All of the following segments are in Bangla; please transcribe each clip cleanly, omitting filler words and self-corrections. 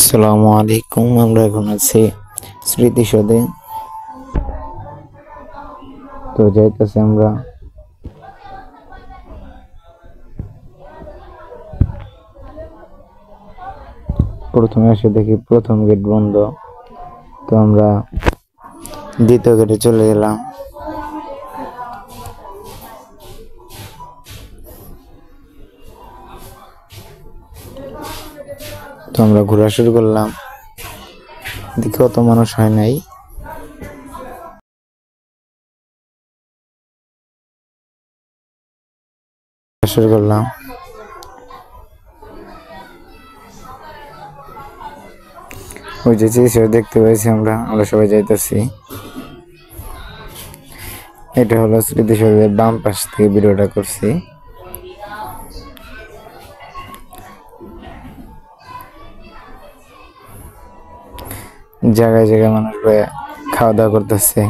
আসসালামু আলাইকুম। আমরা এখন আছি স্মৃতিসৌধে। তো যাইতেছি আমরা। প্রথমে এসে দেখি প্রথম গেট বন্ধ, তো আমরা দ্বিতীয় গেটে চলে গেলাম। তো আমরা ঘোরা শুরু করলাম, দেখি অত মানুষ হয় নাই। শুরু করলাম, ওই যে দেখতে পাইছি আমরা সবাই যাইতেছি। এটা হলো স্মৃতিসৌধের বাম পাশ থেকে ভিডিওটা করছি। জায়গায় জায়গায় মানুষ খাওয়া দাওয়া করতেছে।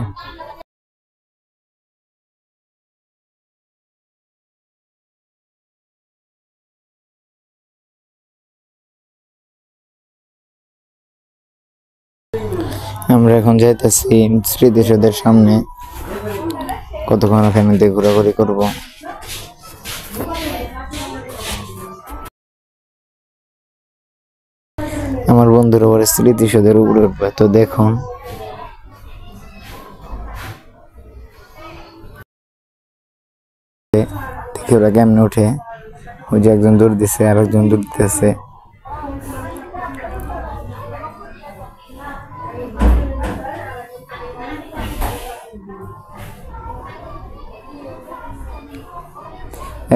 আমরা এখন যাইতেছি স্মৃতিসৌধের সামনে, কতক্ষণ ওখানে দিয়ে ঘোরাঘুরি করবো। আমার বন্ধুরা বলে স্মৃতিসৌধের উপরে উঠবে, তো দেখুন দেখি ওরা কেমনে উঠে। ওই যে একজন দৌড় দিচ্ছে, আর একজন দৌড় দিতেছে।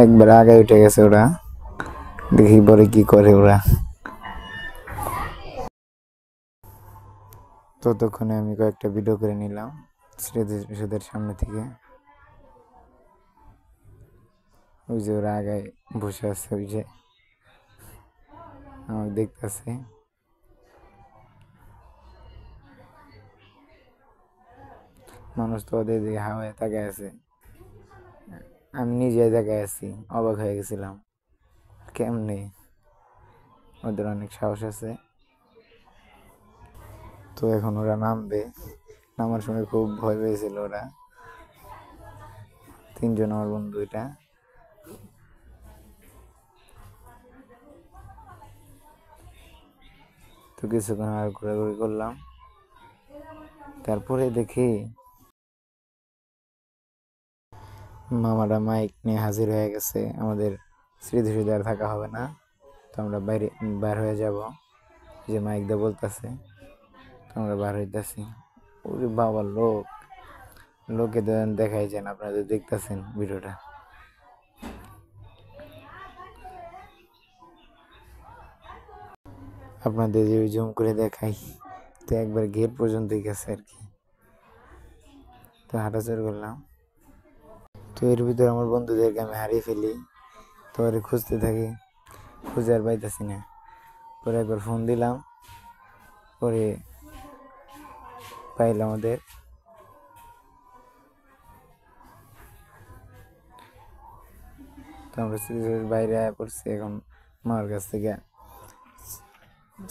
একবার আগে উঠে গেছে ওরা, দেখি পরে কি করে ওরা। ততক্ষণে আমি কয়েকটা ভিডিও করে নিলাম স্মৃতিসৌধের সামনে থেকে। ওই যে ওরা আগে বসে আছে, ওই যে আমাকে দেখতেছে। মানুষ তো ওদের দিকে হাওয়ায় তাকায় আছে, আমি নিজে জায়গায় আছি, অবাক হয়ে গেছিলাম কেমনে ওদের অনেক সাহস আছে। তো এখন ওরা নামবে, নামার সময় খুব ভয় পেয়েছিল ওরা তিনজন, আমার বন্ধু। এটা তো কিছুক্ষণ আর ঘোরাঘুরি করলাম, তারপরে দেখি মামারা মাইক নিয়ে হাজির হয়ে গেছে। আমাদের স্মৃতিসৌধে আর থাকা হবে না, তো আমরা বাইর হয়ে যাব। যে মাইক দিয়ে বলতেছে, তো আমরা বার হইতেছি। ওরে বাবা, লোকে দেখাই যান, আপনারা দেখতেছেন ভিডিওটা। আপনাদের যে জুম করে দেখাই, তো একবার গেট পর্যন্ত গেছে আর কি। তো হাঁটাচড়া করলাম। তো এর ভিতরে আমার বন্ধুদেরকে আমি হারিয়ে ফেলি, তো ওরে খুঁজতে থাকি, খুঁজে আর পাইতেছি না। পরে একবার ফোন দিলাম, পরে পাইলাম ওদের। তো আমরা সিরিজের বাইরে আয়া পড়ছি। এখন মার কাছ থেকে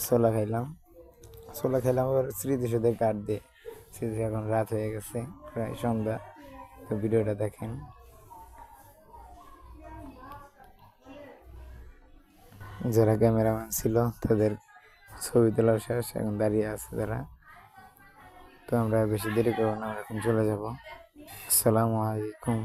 ছোলা খাইলাম, আবার স্মৃতিসৌধের কাঠ দিয়ে। স্মৃতি এখন রাত হয়ে গেছে, প্রায় সন্ধ্যা। তো ভিডিওটা দেখেন। যারা ক্যামেরাম্যান ছিল তাদের ছবি তোলা শেষ, এখন দাঁড়িয়ে আছে তারা। তো আমরা বেশি দেরি করবো না, আমরা এখন চলে যাব। আসসালামু আলাইকুম।